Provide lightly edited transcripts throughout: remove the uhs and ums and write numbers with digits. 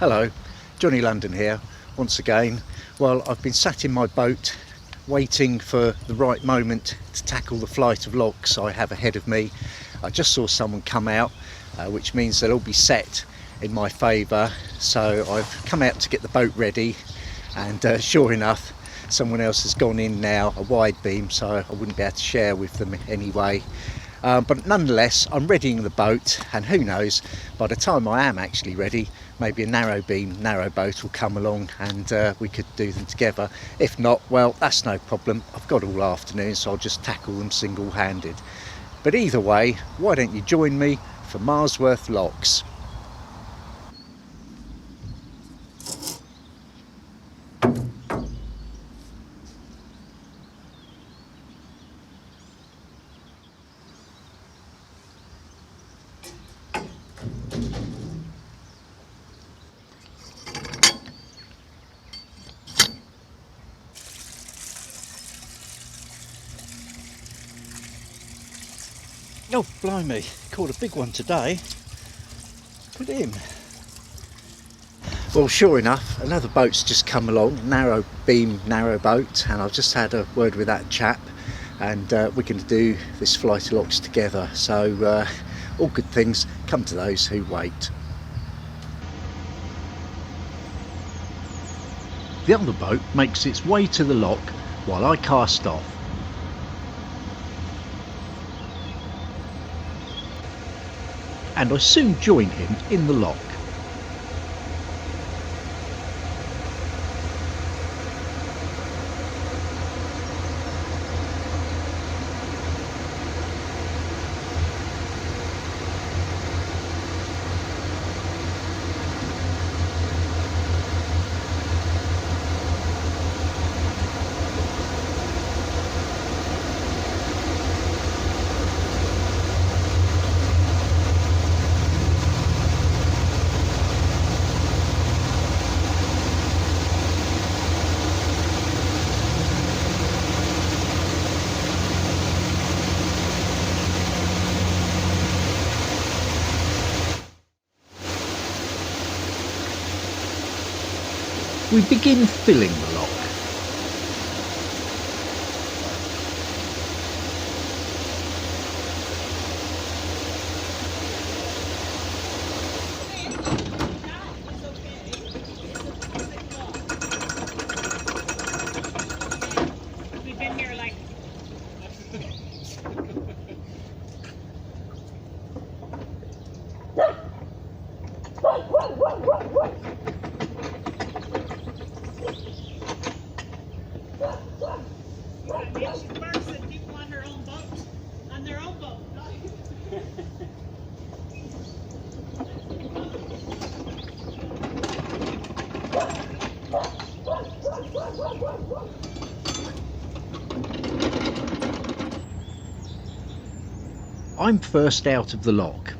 Hello, Johnny London here once again. Well, I've been sat in my boat waiting for the right moment to tackle the flight of lochs I have ahead of me. I just saw someone come out, which means they'll all be set in my favour. So I've come out to get the boat ready, and sure enough, someone else has gone in now, a wide beam, so I wouldn't be able to share with them anyway. But nonetheless, I'm readying the boat, and who knows, by the time I am actually ready, maybe a narrowboat will come along and we could do them together. If not, well, that's no problem. I've got all afternoon, so I'll just tackle them single-handed. But either way, why don't you join me for Marsworth lochs? Oh, blimey, caught a big one today. Put it in. Well, sure enough, another boat's just come along, narrow beam, narrowboat, and I've just had a word with that chap, and we're going to do this flight of lochs together. So all good things come to those who wait. The other boat makes its way to the loch while I cast off. And I soon join him in the loch. We begin filling the loch. We've been here like people on their own boat. On their own boat. I'm first out of the loch.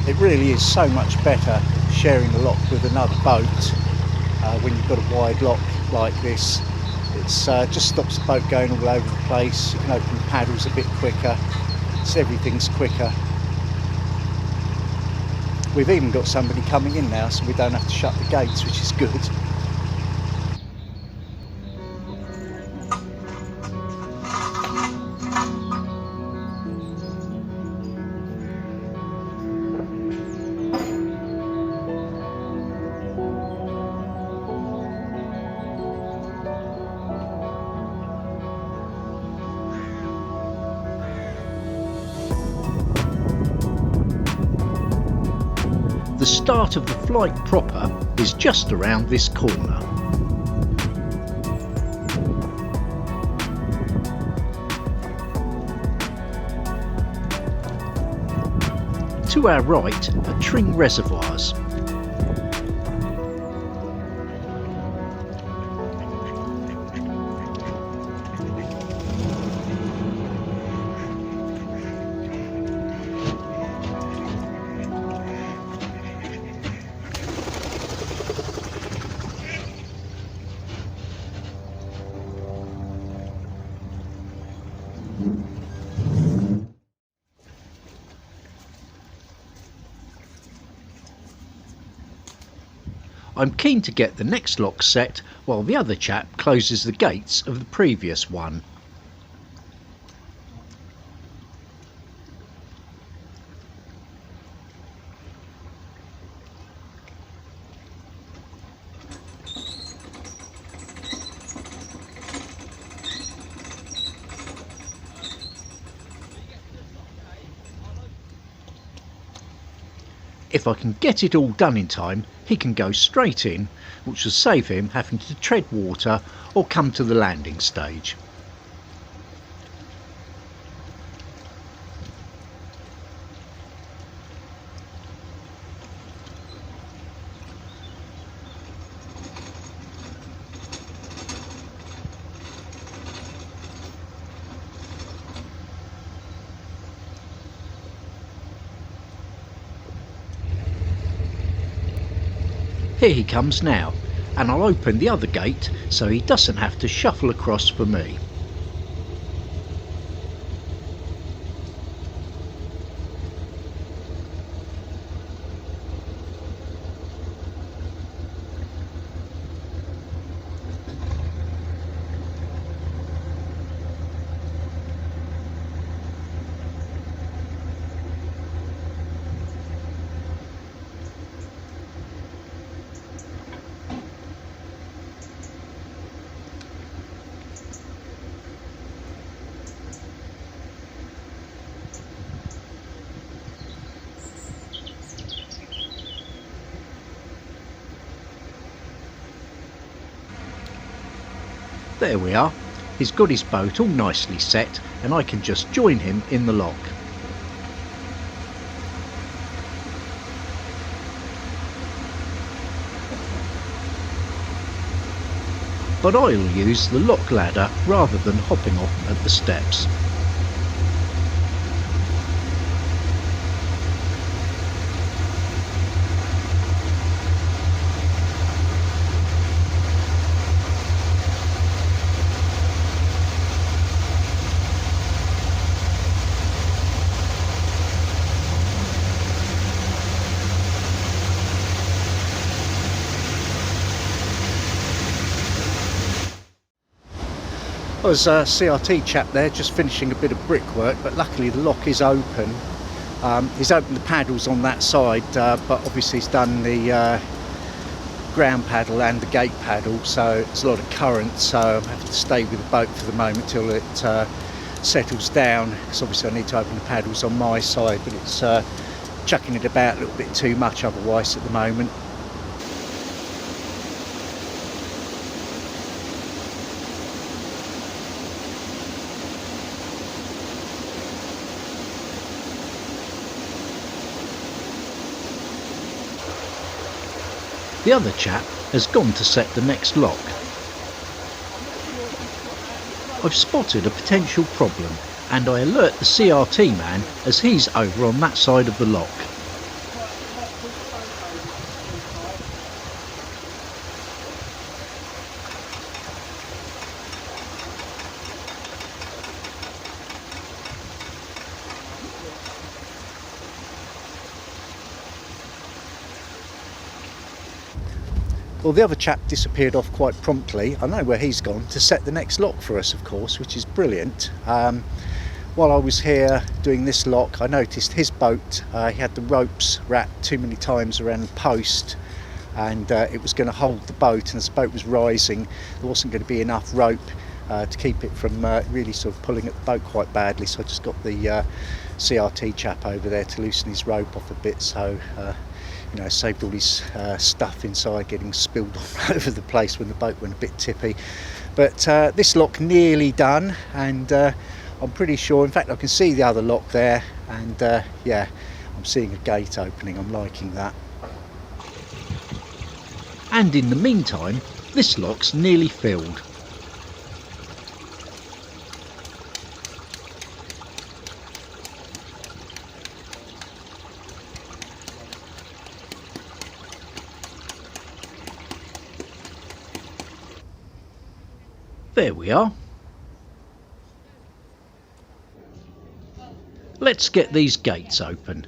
It really is so much better sharing the loch with another boat when you've got a wide loch like this. It's just stops the boat going all over the place. You can open the paddles a bit quicker, so everything's quicker. We've even got somebody coming in now, so we don't have to shut the gates, which is good. The start of the flight proper is just around this corner. To our right are Tring reservoirs. I'm keen to get the next lock set while the other chap closes the gates of the previous one. If I can get it all done in time, he can go straight in, which will save him having to tread water or come to the landing stage. Here he comes now, and I'll open the other gate so he doesn't have to shuffle across for me. There we are. He's got his boat all nicely set and I can just join him in the lock. But I'll use the lock ladder rather than hopping off at the steps. I was a CRT chap there just finishing a bit of brickwork, but luckily the lock is open. He's opened the paddles on that side, but obviously he's done the ground paddle and the gate paddle, so it's a lot of current, so I'm having to stay with the boat for the moment till it settles down, because obviously I need to open the paddles on my side, but it's chucking it about a little bit too much otherwise at the moment. The other chap has gone to set the next lock. I've spotted a potential problem and I alert the CRT man as he's over on that side of the lock. Well, the other chap disappeared off quite promptly. I know where he's gone to set the next lock for us, of course, which is brilliant. While I was here doing this lock, I noticed his boat, he had the ropes wrapped too many times around the post, and it was going to hold the boat, and as the boat was rising, there wasn't going to be enough rope to keep it from really sort of pulling at the boat quite badly, so I just got the CRT chap over there to loosen his rope off a bit, so you know, saved all his stuff inside getting spilled all over the place when the boat went a bit tippy. But this lock nearly done, and I'm pretty sure, in fact I can see the other lock there, and yeah, I'm seeing a gate opening. I'm liking that. And in the meantime, this lock's nearly filled. There we are. Let's get these gates open.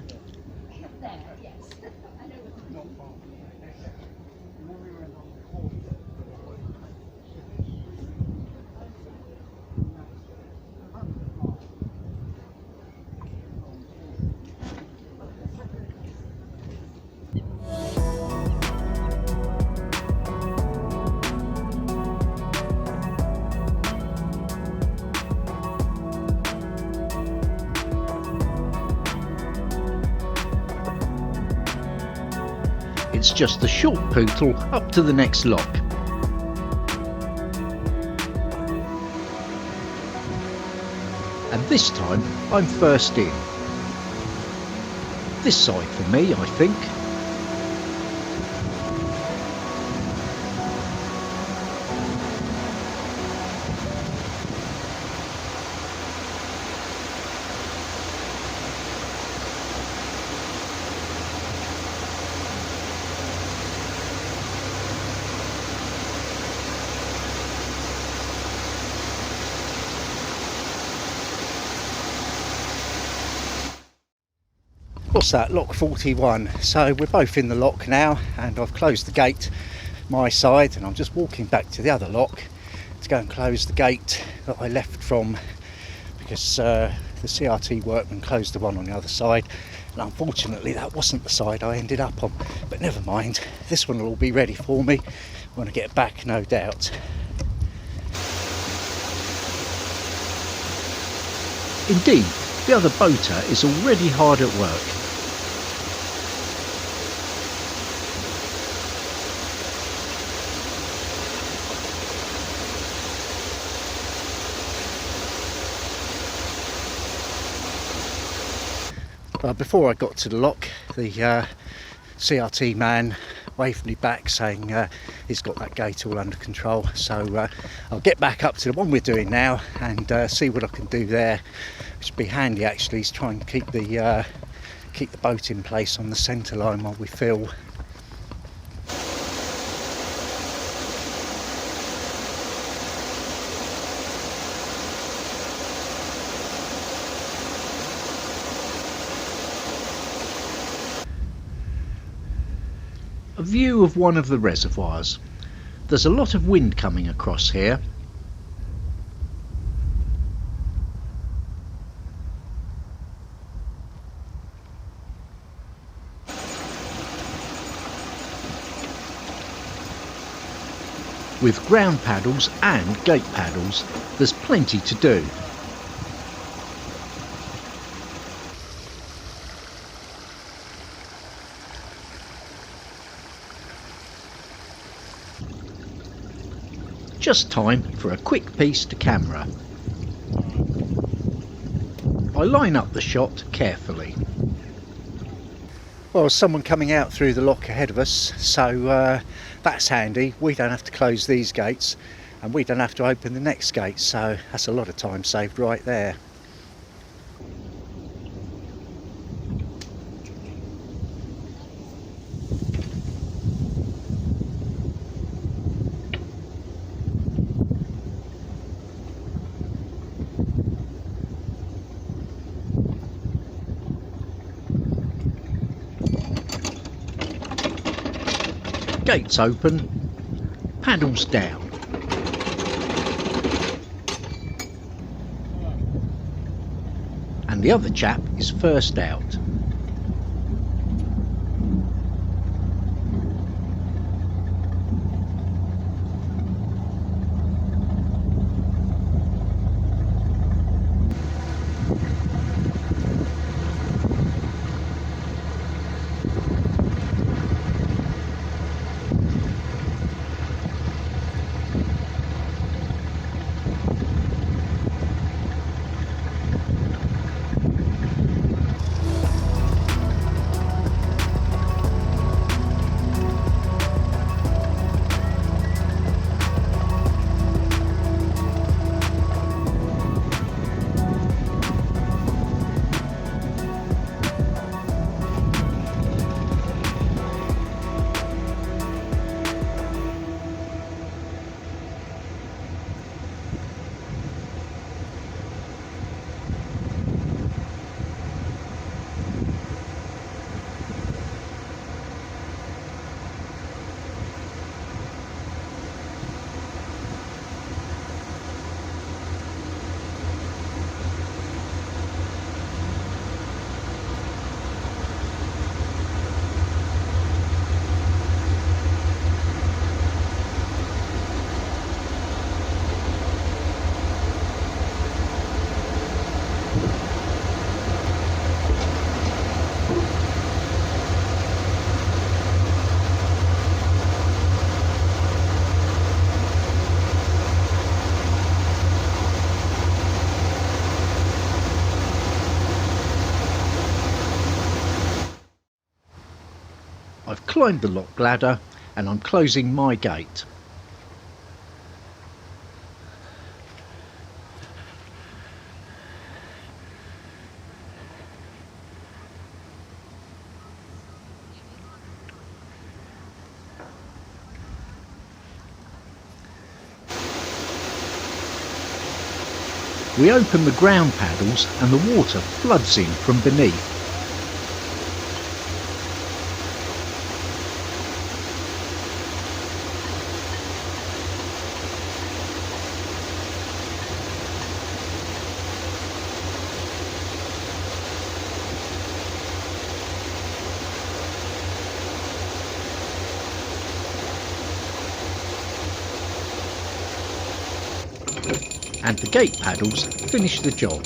it's just a short pootle up to the next lock. And this time I'm first in. This side for me, I think. What's that? Lock 41. So we're both in the lock now, and I've closed the gate my side, and I'm just walking back to the other lock to go and close the gate that I left from, because the CRT workman closed the one on the other side, and unfortunately that wasn't the side I ended up on. But never mind, this one will all be ready for me when I get back, no doubt. Indeed, the other boater is already hard at work. Before I got to the lock, the CRT man waved me back saying he's got that gate all under control. So I'll get back up to the one we're doing now and see what I can do there, which would be handy actually, is try and keep the boat in place on the centre line while we fill. A view of one of the reservoirs. There's a lot of wind coming across here. With ground paddles and gate paddles, there's plenty to do. Just time for a quick piece to camera. I line up the shot carefully. Well, someone coming out through the lock ahead of us, so that's handy. We don't have to close these gates, and we don't have to open the next gate, so that's a lot of time saved right there. Gates open, paddles down. And the other chap is first out. climbed the lock ladder and I'm closing my gate. We open the ground paddles and the water floods in from beneath. And the gate paddles finish the job.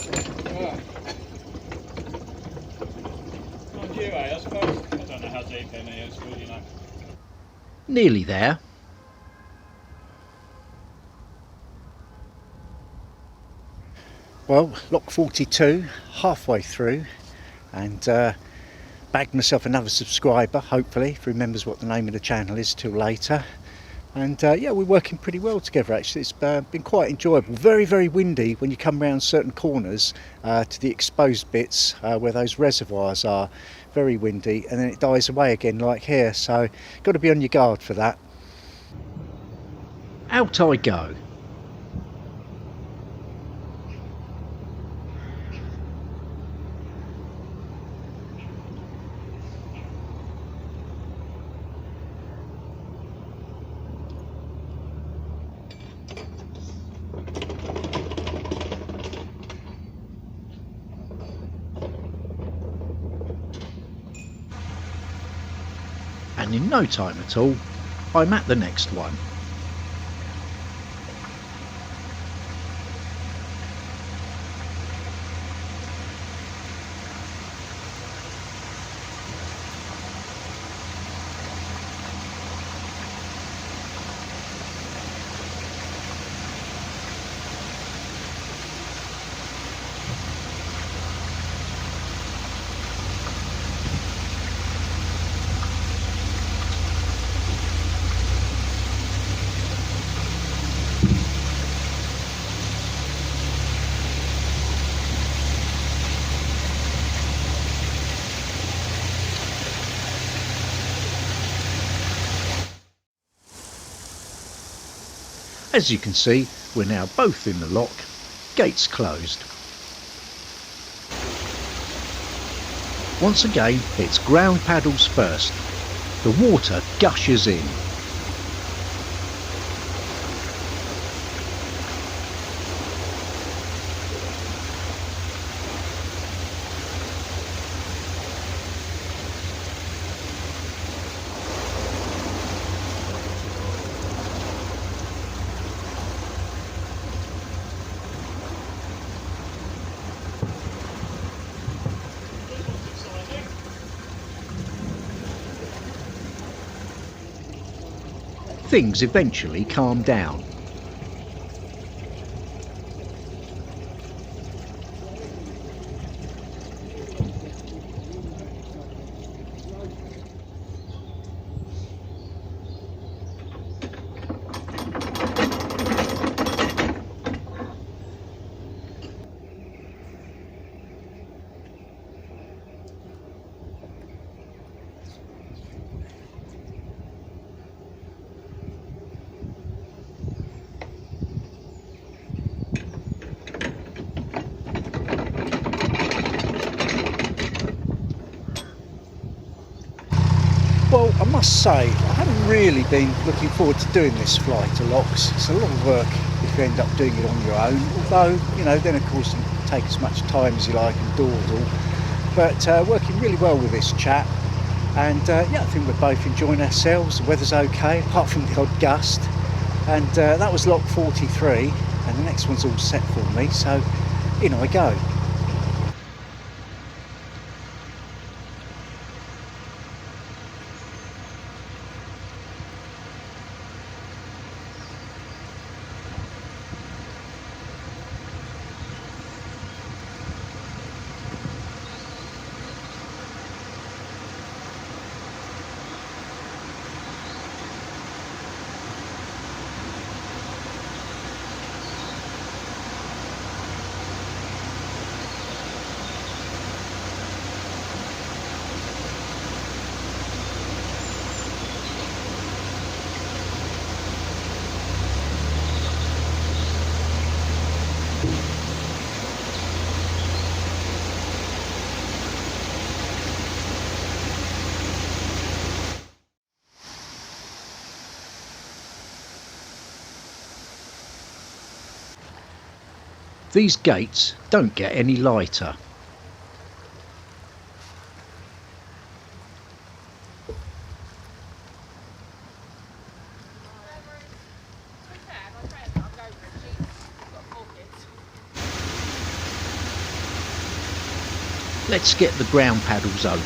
Mind you, I suppose. I don't know how deep in it is, really, know. Nearly there. Well, lock 42, halfway through, and bagged myself another subscriber, hopefully, if he remembers what the name of the channel is till later. And yeah, we're working pretty well together actually. It's been quite enjoyable. Very, very windy when you come around certain corners to the exposed bits where those reservoirs are. Very windy, and then it dies away again like here, so got to be on your guard for that. Out I go. And in no time at all, I'm at the next one. As you can see, we're now both in the lock, gates closed. Once again, it's ground paddles first. The water gushes in. Things eventually calm down. Well, I must say, I haven't really been looking forward to doing this flight to locks. It's a lot of work if you end up doing it on your own, although, you know, then of course you can take as much time as you like and dawdle. But working really well with this chap, and yeah, I think we're both enjoying ourselves. The weather's okay, apart from the odd gust. And that was lock 43, and the next one's all set for me, so in I go. These gates don't get any lighter. Let's get the ground paddles open.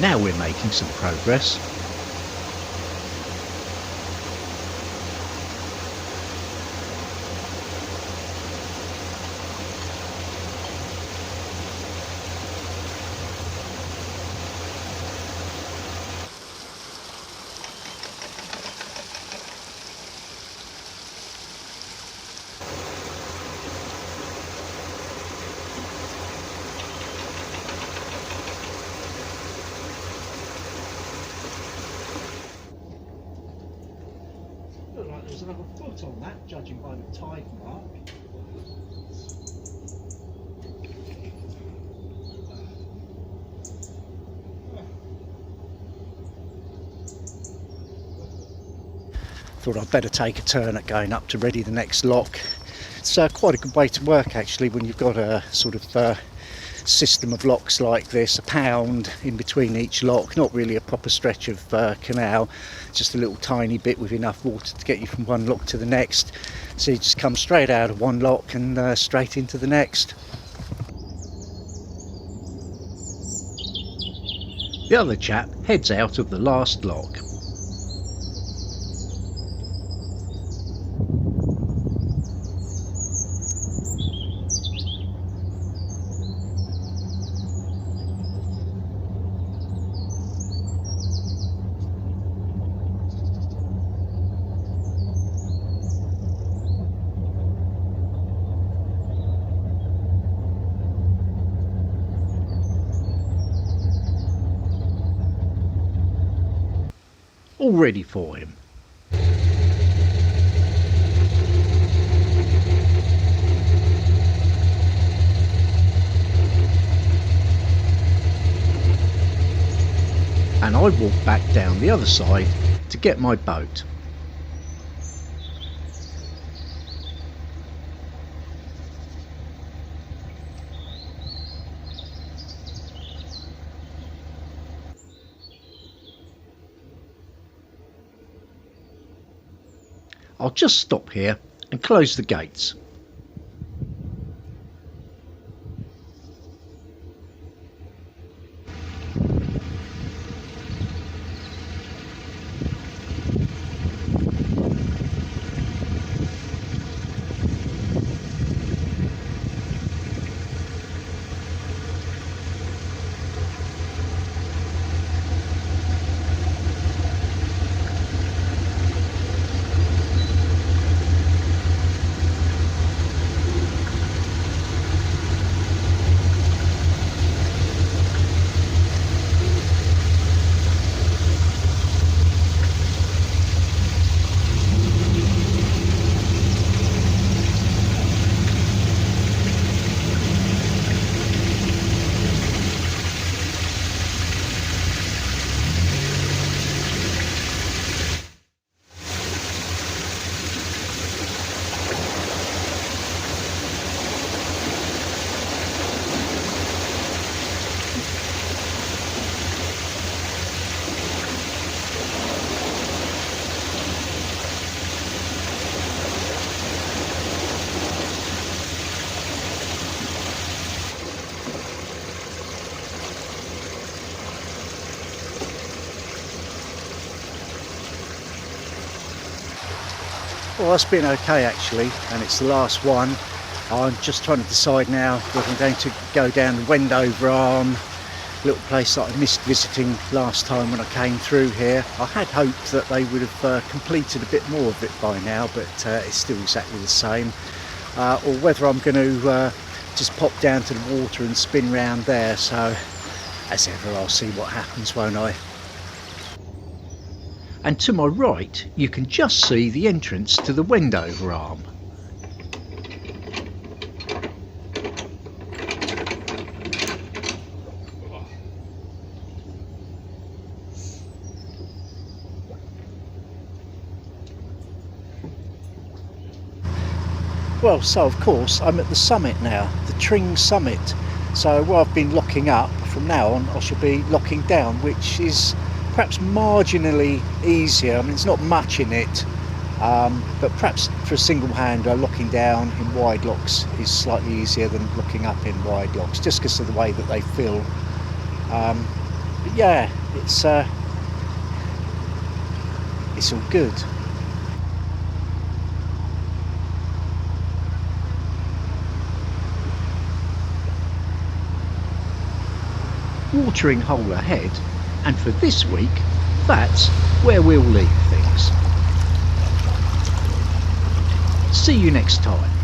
Now we're making some progress. There's another foot on that, judging by the tide mark. Thought I'd better take a turn at going up to ready the next lock. It's quite a good way to work actually when you've got a sort of system of locks like this, a pound in between each lock, not really a proper stretch of canal, just a little tiny bit with enough water to get you from one lock to the next, so you just come straight out of one lock and straight into the next. The other chap heads out of the last lock. All ready for him. And I walk back down the other side to get my boat. I'll just stop here and close the gates. Well, that's been okay actually, and it's the last one. I'm just trying to decide now whether I'm going to go down the Wendover Arm, little place that I missed visiting last time when I came through here. I had hoped that they would have completed a bit more of it by now, but it's still exactly the same. Or whether I'm going to just pop down to the water and spin round there, so as ever I'll see what happens, won't I? And to my right you can just see the entrance to the Wendover arm. Well, so of course I'm at the summit now, the Tring Summit. So where I've been locking up, from now on I shall be locking down, which is perhaps marginally easier. I mean, it's not much in it, but perhaps for a single hander, locking down in wide locks is slightly easier than locking up in wide locks, just because of the way that they fill. But yeah, it's all good. Watering hole ahead, and for this week that's where we'll leave things. See you next time.